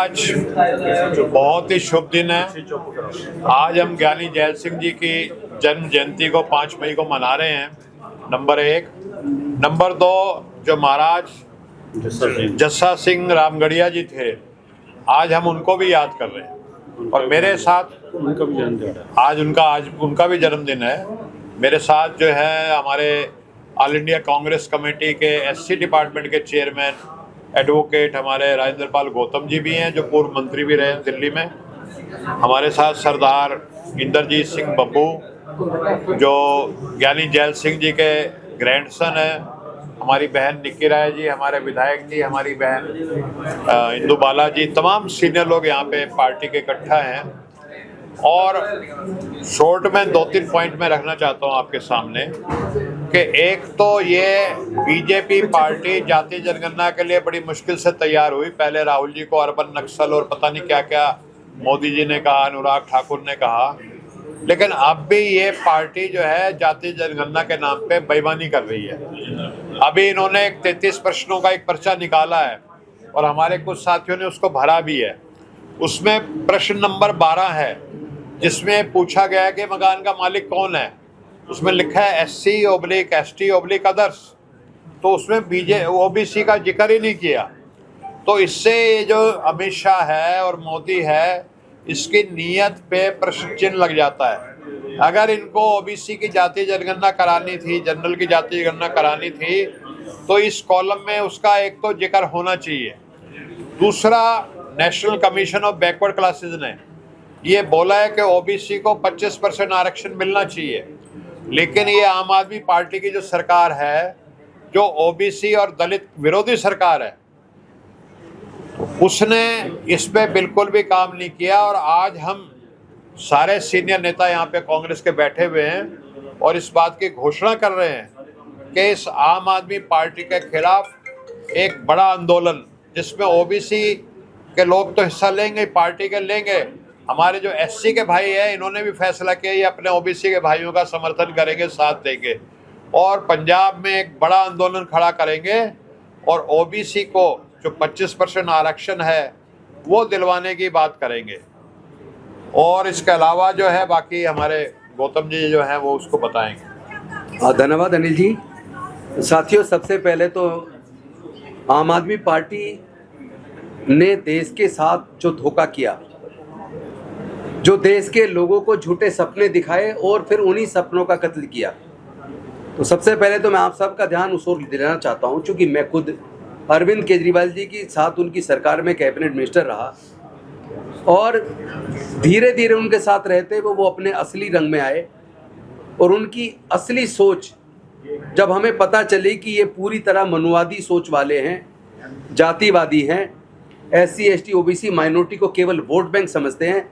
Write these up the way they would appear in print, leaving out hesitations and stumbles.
आज बहुत ही शुभ दिन है। आज हम ज्ञानी जैल सिंह जी की जन्म जयंती को 5 मई को मना रहे हैं, नंबर 1। नंबर 2, जो महाराज जस्सा सिंह रामगढ़िया जी थे, आज हम उनको भी याद कर रहे हैं। और मेरे साथ उनका भी जन्मदिन है आज उनका भी जन्मदिन है। मेरे साथ जो है हमारे ऑल इंडिया कांग्रेस कमेटी के एससी डिपार्टमेंट के चेयरमैन एडवोकेट हमारे राजेंद्र पाल गौतम जी भी हैं, जो पूर्व मंत्री भी रहे हैं दिल्ली में। हमारे साथ सरदार इंद्रजीत सिंह बब्बू, जो ज्ञानी जैल सिंह जी के ग्रैंडसन हैं। हमारी बहन निक्की राय जी, हमारे विधायक जी, हमारी बहन इंदु बाला जी, तमाम सीनियर लोग यहाँ पे पार्टी के इकट्ठा हैं। और शॉर्ट में 2-3 पॉइंट में रखना चाहता हूँ आपके सामने कि एक तो ये बीजेपी पार्टी जाति जनगणना के लिए बड़ी मुश्किल से तैयार हुई। पहले राहुल जी को अर्बन नक्सल और पता नहीं क्या क्या मोदी जी ने कहा, अनुराग ठाकुर ने कहा, लेकिन अब भी ये पार्टी जो है जाति जनगणना के नाम पे बेईमानी कर रही है। अभी इन्होंने 33 प्रश्नों का एक पर्चा निकाला है और हमारे कुछ साथियों ने उसको भरा भी है। उसमें प्रश्न नंबर 12 है, जिसमें पूछा गया है कि मकान का मालिक कौन है। उसमें लिखा है SC/ST/अदर्स, तो उसमें OBC का जिक्र ही नहीं किया। तो इससे ये जो अमित शाह है और मोदी है, इसकी नीयत पे प्रश्न चिन्ह लग जाता है। अगर इनको OBC की जाति जनगणना करानी थी, जनरल की जाति जनगणना करानी थी, तो इस कॉलम में उसका एक तो जिक्र होना चाहिए। दूसरा, national commission of backward classes ने ये बोला है कि OBC को 25% आरक्षण मिलना चाहिए, लेकिन ये आम आदमी पार्टी की जो सरकार है, जो OBC और दलित विरोधी सरकार है, उसने इस पे बिल्कुल भी काम नहीं किया। और आज हम सारे सीनियर नेता यहाँ पे कांग्रेस के बैठे हुए हैं और इस बात की घोषणा कर रहे हैं कि इस आम आदमी पार्टी के खिलाफ एक बड़ा आंदोलन, जिसमें OBC के लोग तो हिस्सा लेंगे, पार्टी के लेंगे। हमारे जो SC के भाई हैं, इन्होंने भी फैसला किया ये अपने OBC के भाइयों का समर्थन करेंगे, साथ देंगे और पंजाब में एक बड़ा आंदोलन खड़ा करेंगे और OBC को जो 25% आरक्षण है वो दिलवाने की बात करेंगे। और इसके अलावा जो है बाकी हमारे गौतम जी जो हैं वो उसको बताएंगे। धन्यवाद अनिल जी। साथियों, सबसे पहले तो आम आदमी पार्टी ने देश के साथ जो धोखा किया, जो देश के लोगों को झूठे सपने दिखाए और फिर उन्हीं सपनों का कत्ल किया, तो सबसे पहले तो मैं आप सबका ध्यान उस ओर दिलाना चाहता हूं। चूँकि मैं खुद अरविंद केजरीवाल जी के साथ उनकी सरकार में कैबिनेट मिनिस्टर रहा और धीरे धीरे उनके साथ रहते हुए वो अपने असली रंग में आए और उनकी असली सोच जब हमें पता चली कि ये पूरी तरह मनुवादी सोच वाले हैं, जातिवादी हैं, SC/ST OBC माइनॉरिटी को केवल वोट बैंक समझते हैं,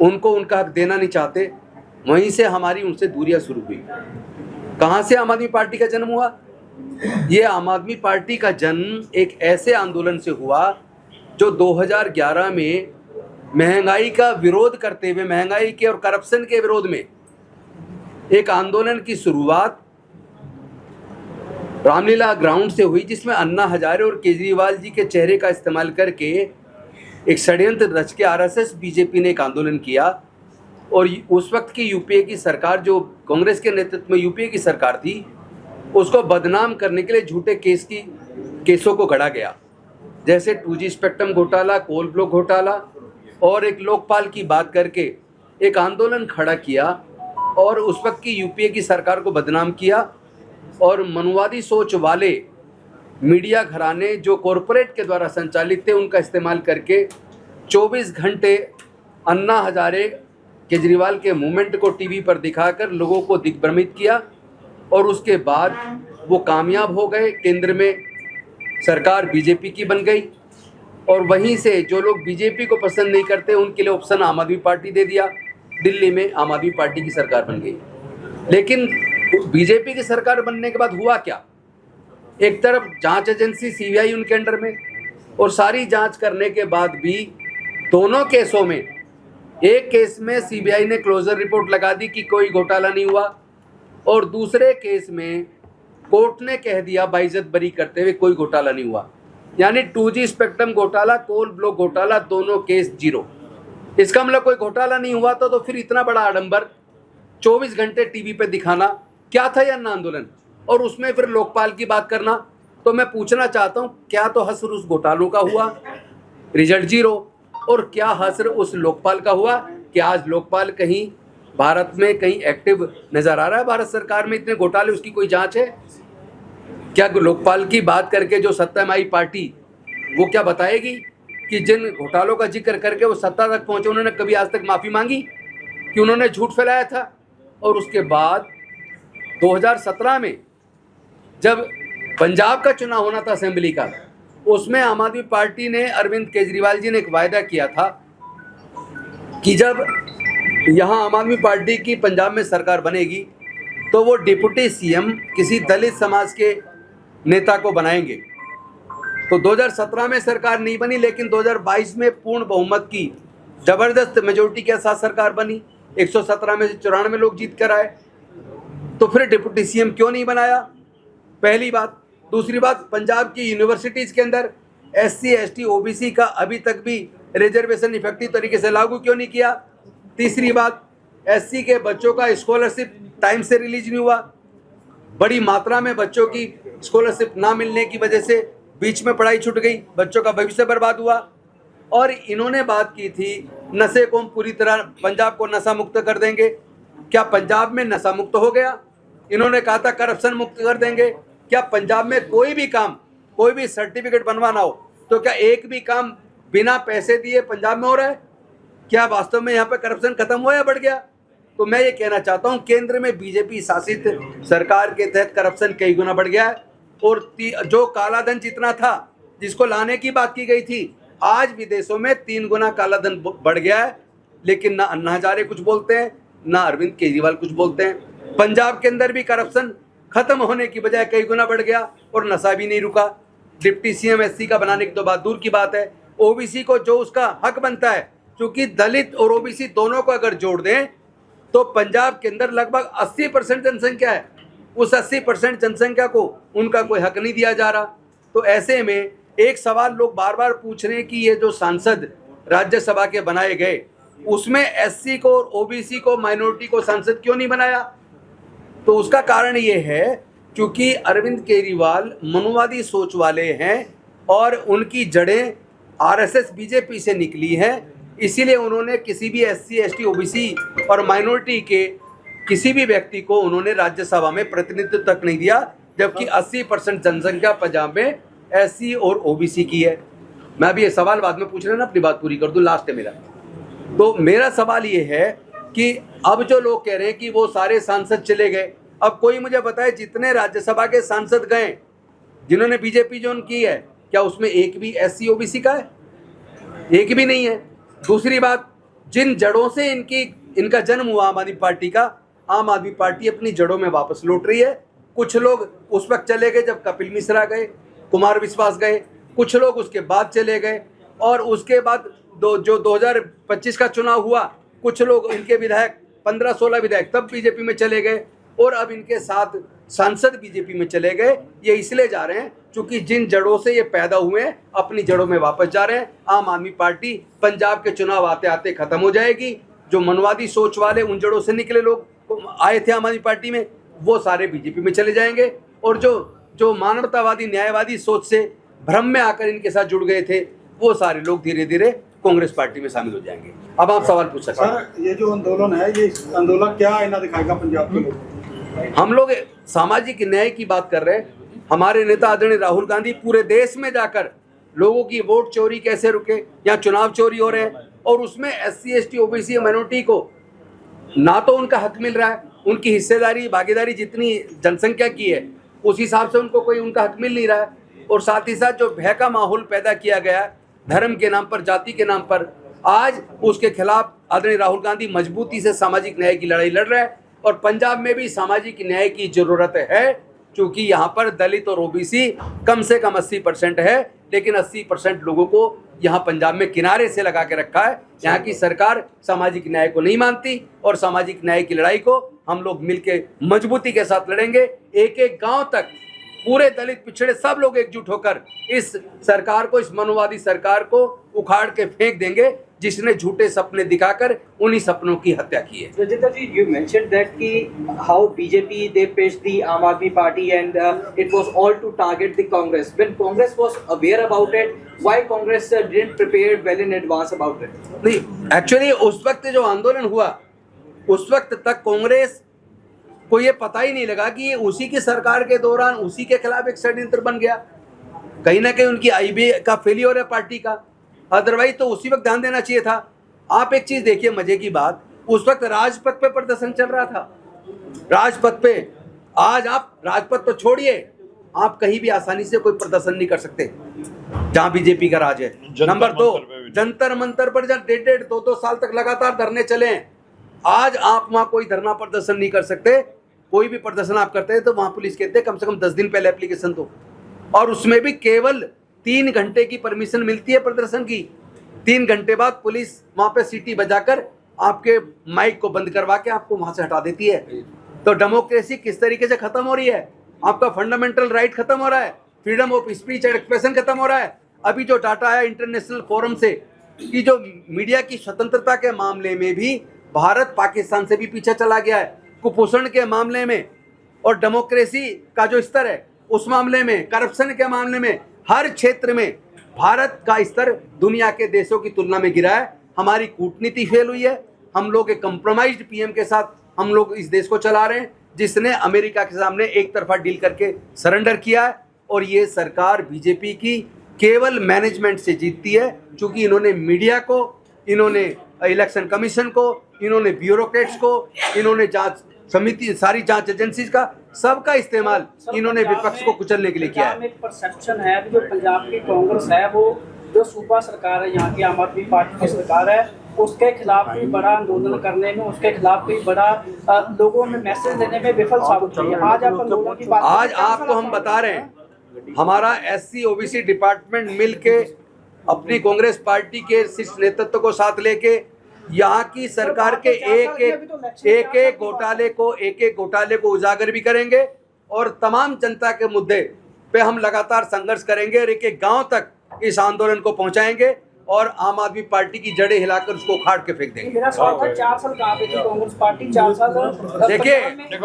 उनको उनका हक देना नहीं चाहते, वहीं से हमारी उनसे दूरियां शुरू हुई। कहाँ से आम आदमी पार्टी का जन्म हुआ? ये आम आदमी पार्टी का जन्म एक ऐसे आंदोलन से हुआ जो 2011 में महंगाई का विरोध करते हुए, महंगाई के और करप्शन के विरोध में एक आंदोलन की शुरुआत रामलीला ग्राउंड से हुई, जिसमें अन्ना हजारे और केजरीवाल जी के चेहरे का इस्तेमाल करके एक षड्यंत्र रच के RSS बीजेपी ने एक आंदोलन किया। और उस वक्त की UPA की सरकार, जो कांग्रेस के नेतृत्व में UPA की सरकार थी, उसको बदनाम करने के लिए झूठे केसों को गढ़ा गया, जैसे 2G स्पेक्ट्रम घोटाला, कोल ब्लॉक घोटाला, और एक लोकपाल की बात करके एक आंदोलन खड़ा किया और उस वक्त की UPA की सरकार को बदनाम किया। और मनुवादी सोच वाले मीडिया घराने जो कॉरपोरेट के द्वारा संचालित थे, उनका इस्तेमाल करके 24 घंटे अन्ना हजारे केजरीवाल के मूवमेंट को टीवी पर दिखाकर लोगों को दिग्भ्रमित किया और उसके बाद वो कामयाब हो गए। केंद्र में सरकार बीजेपी की बन गई और वहीं से जो लोग बीजेपी को पसंद नहीं करते उनके लिए ऑप्शन आम आदमी पार्टी दे दिया। दिल्ली में आम आदमी पार्टी की सरकार बन गई। लेकिन बीजेपी की सरकार बनने के बाद हुआ क्या? एक तरफ जांच एजेंसी CBI उनके अंडर में, और सारी जांच करने के बाद भी दोनों केसों में, एक केस में CBI ने क्लोजर रिपोर्ट लगा दी कि कोई घोटाला नहीं हुआ, और दूसरे केस में कोर्ट ने कह दिया बाइज्जत बरी करते हुए कोई घोटाला नहीं हुआ। यानी 2G स्पेक्ट्रम घोटाला, कोल ब्लॉक घोटाला, दोनों केस 0। इसका मतलब कोई घोटाला नहीं हुआ था, तो फिर इतना बड़ा आडंबर 24 घंटे टीवी पे दिखाना क्या था ये अन्ना आंदोलन, और उसमें फिर लोकपाल की बात करना। तो मैं पूछना चाहता हूँ, क्या तो हसर उस घोटालों का हुआ, रिजल्ट 0, और क्या हसर उस लोकपाल का हुआ कि आज लोकपाल कहीं भारत में कहीं एक्टिव नजर आ रहा है? भारत सरकार में इतने घोटाले, उसकी कोई जांच है क्या? लोकपाल की बात करके जो सत्ता में आई पार्टी, वो क्या बताएगी कि जिन घोटालों का जिक्र करके वो सत्ता तक पहुंचे, उन्होंने कभी आज तक माफी मांगी कि उन्होंने झूठ फैलाया था? और उसके बाद 2017 में जब पंजाब का चुनाव होना था असेंबली का, उसमें आम आदमी पार्टी ने, अरविंद केजरीवाल जी ने एक वायदा किया था कि जब यहाँ आम आदमी पार्टी की पंजाब में सरकार बनेगी तो वो डिप्टी सीएम किसी दलित समाज के नेता को बनाएंगे। तो 2017 में सरकार नहीं बनी, लेकिन 2022 में पूर्ण बहुमत की जबरदस्त मेजोरिटी के साथ सरकार बनी। 117 में से 94 लोग जीत कर आए। तो फिर डिप्टी सीएम क्यों नहीं बनाया? पहली बात। दूसरी बात, पंजाब की यूनिवर्सिटीज़ के अंदर SC ST OBC का अभी तक भी रिजर्वेशन इफेक्टिव तरीके से लागू क्यों नहीं किया? तीसरी बात, SC के बच्चों का स्कॉलरशिप टाइम से रिलीज नहीं हुआ। बड़ी मात्रा में बच्चों की स्कॉलरशिप ना मिलने की वजह से बीच में पढ़ाई छूट गई, बच्चों का भविष्य बर्बाद हुआ। और इन्होंने बात की थी नशे को हम पूरी तरह पंजाब को नशा मुक्त कर देंगे। क्या पंजाब में नशा मुक्त हो गया? इन्होंने कहा था करप्शन मुक्त कर देंगे। क्या पंजाब में कोई भी काम, कोई भी सर्टिफिकेट बनवाना हो तो क्या एक भी काम बिना पैसे दिए पंजाब में हो रहा है? क्या वास्तव में यहाँ पे करप्शन खत्म हुआ या बढ़ गया? तो मैं ये कहना चाहता हूँ, केंद्र में बीजेपी शासित सरकार के तहत करप्शन कई गुना बढ़ गया है। और जो काला धन जितना था, जिसको लाने की बात की गई थी, आज विदेशों में 3 गुना काला धन बढ़ गया है। लेकिन ना अन्ना हजारे कुछ बोलते हैं, ना अरविंद केजरीवाल कुछ बोलते हैं। पंजाब के अंदर भी करप्शन खत्म होने की बजाय कई गुना बढ़ गया और नशा भी नहीं रुका। डिप्टी सीएम SC का बनाने की तो बात दूर की बात है। OBC को जो उसका हक बनता है, क्योंकि दलित और OBC दोनों को अगर जोड़ दें तो पंजाब के अंदर लगभग 80% जनसंख्या है। उस 80% जनसंख्या को उनका कोई हक नहीं दिया जा रहा। तो ऐसे में एक सवाल लोग बार बार पूछ रहे हैं कि ये जो सांसद राज्यसभा के बनाए गए, उसमें SC को और OBC को, माइनॉरिटी को सांसद क्यों नहीं बनाया? तो उसका कारण ये है क्योंकि अरविंद केजरीवाल मनुवादी सोच वाले हैं और उनकी जड़ें RSS BJP से निकली हैं। इसीलिए उन्होंने किसी भी SC ST OBC और माइनॉरिटी के किसी भी व्यक्ति को उन्होंने राज्यसभा में प्रतिनिधित्व तक नहीं दिया, जबकि 80% जनसंख्या पंजाब में SC और OBC की है। मैं अभी ये सवाल बाद में पूछ रहा ना, अपनी बात पूरी कर दूं, लास्ट है मेरा। तो मेरा सवाल ये है कि अब जो लोग कह रहे हैं कि वो सारे सांसद चले गए, अब कोई मुझे बताए जितने राज्यसभा के सांसद गए जिन्होंने बीजेपी जोन की है, क्या उसमें एक भी SC OBC का है? एक भी नहीं है। दूसरी बात, जिन जड़ों से इनका जन्म हुआ आम आदमी पार्टी का, आम आदमी पार्टी अपनी जड़ों में वापस लौट रही है। कुछ लोग उस वक्त चले गए जब कपिल मिश्रा गए, कुमार विश्वास गए, कुछ लोग उसके बाद चले गए, और उसके बाद जो 2025 का चुनाव हुआ, कुछ लोग इनके विधायक 15-16 विधायक तब बीजेपी में चले गए, और अब इनके साथ सांसद बीजेपी में चले गए। ये इसलिए जा रहे हैं क्योंकि जिन जड़ों से ये पैदा हुए हैं अपनी जड़ों में वापस जा रहे हैं। आम आदमी पार्टी पंजाब के चुनाव आते आते खत्म हो जाएगी। जो मनवादी सोच वाले उन जड़ों से निकले लोग आए थे आम आदमी पार्टी में, वो सारे बीजेपी में चले जाएंगे, और जो मानवतावादी न्यायवादी सोच से भ्रम में आकर इनके साथ जुड़ गए थे, वो सारे लोग धीरे धीरे कांग्रेस पार्टी में शामिल हो जाएंगे। अब आप सवाल पूछ सकते हैं। सर, ये जो आंदोलन है, ये आंदोलन क्या आईना दिखाएगा पंजाब के लोग? हम लोग सामाजिक न्याय की बात कर रहे हैं। हमारे नेता आदरणीय राहुल गांधी पूरे देश में जाकर लोगों की वोट चोरी कैसे रुके, या चुनाव चोरी हो रहे हैं, और उसमें SC ST OBC माइनॉरिटी को ना तो उनका हक मिल रहा है, उनकी हिस्सेदारी भागीदारी जितनी जनसंख्या की है उस हिसाब से उनको कोई उनका हक मिल नहीं रहा है। और साथ ही साथ जो भय का माहौल पैदा किया गया धर्म के नाम पर, जाति के नाम पर, आज उसके खिलाफ आदरणीय राहुल गांधी मजबूती से सामाजिक न्याय की लड़ाई लड़ रहे हैं। और पंजाब में भी सामाजिक न्याय की जरूरत है, क्योंकि यहाँ पर दलित और OBC कम से कम 80% है, लेकिन 80% लोगों को यहाँ पंजाब में किनारे से लगा के रखा है। यहाँ की सरकार सामाजिक न्याय को नहीं मानती, और सामाजिक न्याय की लड़ाई को हम लोग मिलकर मजबूती के साथ लड़ेंगे। एक एक गांव तक पूरे दलित पिछड़े सब लोग एकजुट होकर इस सरकार को, इस मनोवादी सरकार को उखाड़ के फेंक देंगे, जिसने झूठे सपने दिखाकर उन्हीं सपनों की हत्या की है। Rajendra ji, you mentioned that how BJP they pitched the Aam Aadmi Party and it was all to target the Congress. When Congress was aware about it, why Congress didn't prepare well in advance about it? नहीं, actually उस वक्त जो आंदोलन हुआ उस वक्त तक कांग्रेस को ये पता ही नहीं लगा कि ये उसी की सरकार के दौरान उसी के खिलाफ एक षड्यंत्र बन गया। कहीं ना कहीं उनकी आईबी का फेलियर है पार्टी का, अदरवाइज तो उसी वक्त ध्यान देना चाहिए था। आप एक चीज देखिए, मजे की बात, उस वक्त राजपथ पे प्रदर्शन चल रहा था, राजपथ पे। आज आप राजपथ तो छोड़िए, आप कहीं भी आसानी से कोई प्रदर्शन नहीं कर सकते जहां बीजेपी का राज है। नंबर 2, जंतर मंतर पर जब 1.5-2 साल तक लगातार धरने चले हैं, आज आप वहां कोई धरना प्रदर्शन नहीं कर सकते। कोई भी प्रदर्शन आप करते हैं तो वहां पुलिस कहते हैं कम से कम 10 दिन पहले एप्लीकेशन दो, और उसमें भी केवल 3 घंटे की परमिशन मिलती है प्रदर्शन की। 3 घंटे बाद पुलिस वहां पे सीटी बजाकर आपके माइक को बंद करवा के आपको वहां से हटा देती है। तो डेमोक्रेसी किस तरीके से खत्म हो रही है, आपका फंडामेंटल राइट खत्म हो रहा है, freedom of speech and expression खत्म हो रहा है। अभी जो डाटा आया इंटरनेशनल फोरम से कि जो मीडिया की स्वतंत्रता के मामले में भी भारत पाकिस्तान से भी पीछे चला गया है, कुपोषण के मामले में और डेमोक्रेसी का जो स्तर है उस मामले में, करप्शन के मामले में, हर क्षेत्र में भारत का स्तर दुनिया के देशों की तुलना में गिरा है। हमारी कूटनीति फेल हुई है, हम लोग एक कंप्रोमाइज्ड पीएम के साथ हम लोग इस देश को चला रहे हैं, जिसने अमेरिका के सामने एक तरफा डील करके सरेंडर किया है। और ये सरकार बीजेपी की केवल मैनेजमेंट से जीतती है, क्योंकि इन्होंने मीडिया को, इन्होंने इलेक्शन कमीशन को, इन्होंने ब्यूरोक्रेट्स को, इन्होंने जांच समिति, सारी जांच एजेंसीज का, सबका इस्तेमाल इन्होंने विपक्ष को कुचलने के लिए किया है। एक परसेप्शन है जो पंजाब की कांग्रेस है, वो जो सूबा सरकार है, यहाँ की आम आदमी पार्टी की सरकार है, उसके खिलाफ भी बड़ा आंदोलन करने में, उसके खिलाफ भी बड़ा लोगों में मैसेज देने में विफल साबित हुई है। आज आप आंदोलन की बात, आज आपको हम बता रहे हैं, हमारा SC OBC डिपार्टमेंट मिल के अपनी कांग्रेस पार्टी के शीर्ष नेतृत्व को साथ लेके यहाँ की सरकार के एक एक घोटाले को उजागर भी करेंगे, और तमाम जनता के मुद्दे पे हम लगातार संघर्ष करेंगे और एक एक गांव तक इस आंदोलन को पहुंचाएंगे और आम आदमी पार्टी की जड़ें हिलाकर उसको उखाड़ के फेंक देंगे। मेरा सवाल था, 4 साल कहाँ पे थी कांग्रेस पार्टी? 4 साल देखिए,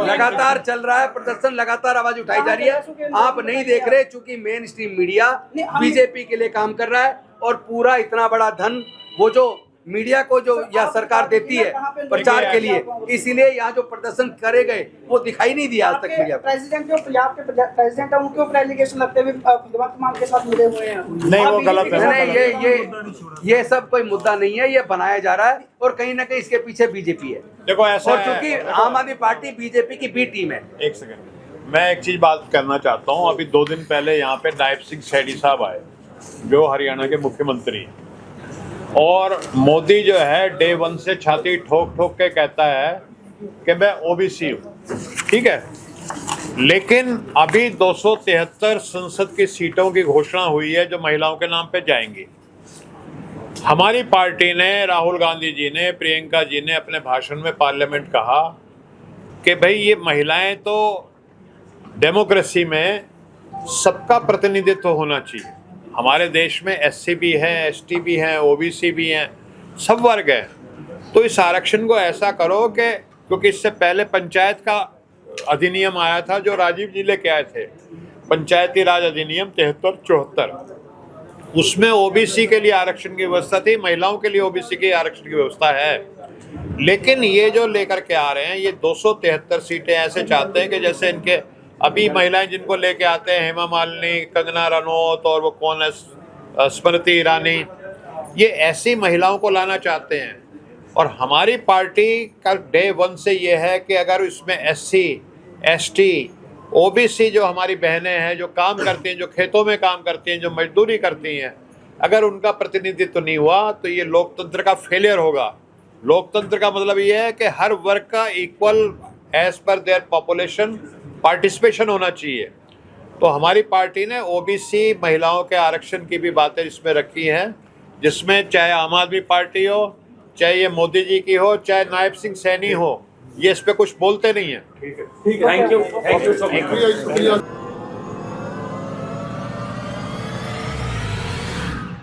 लगातार चल रहा है प्रदर्शन, लगातार आवाज उठाई जा रही है। आप नहीं देख रहे, चूंकि मेन स्ट्रीम मीडिया बीजेपी के लिए काम कर रहा है, और पूरा इतना बड़ा धन वो जो मीडिया को जो या सरकार देती है प्रचार के लिए, इसीलिए यहाँ जो प्रदर्शन करे गए वो दिखाई नहीं दिया आज तक मीडिया। प्रेसिडेंट जो पंजाब के प्रेसिडेंट है, उनके ऊपर एलिगेशन लगते हुए भगवंत मान के साथ मिले हुए हैं। नहीं, वो गलत है। नहीं, ये सब कोई मुद्दा नहीं है, ये बनाया जा रहा है, और कहीं ना कहीं इसके पीछे बीजेपी है। देखो ऐसा, और चूंकि आम आदमी पार्टी बीजेपी की बी टीम है। एक सेकंड, मैं एक चीज बात करना चाहता हूँ। अभी 2 दिन पहले यहाँ पे नायब सिंह सैनी साहब आए, जो हरियाणा के मुख्यमंत्री हैं, और मोदी जो है डे 1 से छाती ठोक ठोक के कहता है कि मैं OBC हूँ, ठीक है, लेकिन अभी 273 संसद की सीटों की घोषणा हुई है जो महिलाओं के नाम पे जाएंगी। हमारी पार्टी ने, राहुल गांधी जी ने, प्रियंका जी ने अपने भाषण में पार्लियामेंट कहा कि भाई ये महिलाएं तो डेमोक्रेसी में सबका प्रतिनिधित्व होना चाहिए। हमारे देश में SC भी हैं, ST भी हैं, OBC भी हैं, सब वर्ग हैं। तो इस आरक्षण को ऐसा करो कि, क्योंकि इससे पहले पंचायत का अधिनियम आया था जो राजीव जी लेके आए थे, पंचायती राज अधिनियम 73-74, उसमें OBC के लिए आरक्षण की व्यवस्था थी, महिलाओं के लिए OBC के आरक्षण की व्यवस्था है। लेकिन ये जो लेकर के आ रहे हैं, ये 273 सीटें ऐसे चाहते हैं कि जैसे इनके अभी महिलाएं जिनको लेके आते हैं, हेमा मालिनी, कंगना रनौत और वो कौन है, स्मृति ईरानी, ये ऐसी महिलाओं को लाना चाहते हैं। और हमारी पार्टी का डे 1 से ये है कि अगर इसमें SC, ST, OBC जो हमारी बहनें हैं, जो काम करती हैं, जो खेतों में काम करती हैं, जो मजदूरी करती हैं, अगर उनका प्रतिनिधित्व नहीं हुआ तो ये लोकतंत्र का फेलियर होगा। लोकतंत्र का मतलब ये है कि हर वर्ग का equal as per their population participation होना चाहिए। तो हमारी पार्टी ने OBC महिलाओं के आरक्षण की भी बातें इसमें रखी हैं, जिसमें चाहे आम आदमी पार्टी हो, चाहे ये मोदी जी की हो, चाहे नायब सिंह सैनी हो, ये इस पे कुछ बोलते नहीं है। ठीक है, थैंक यू सो मच।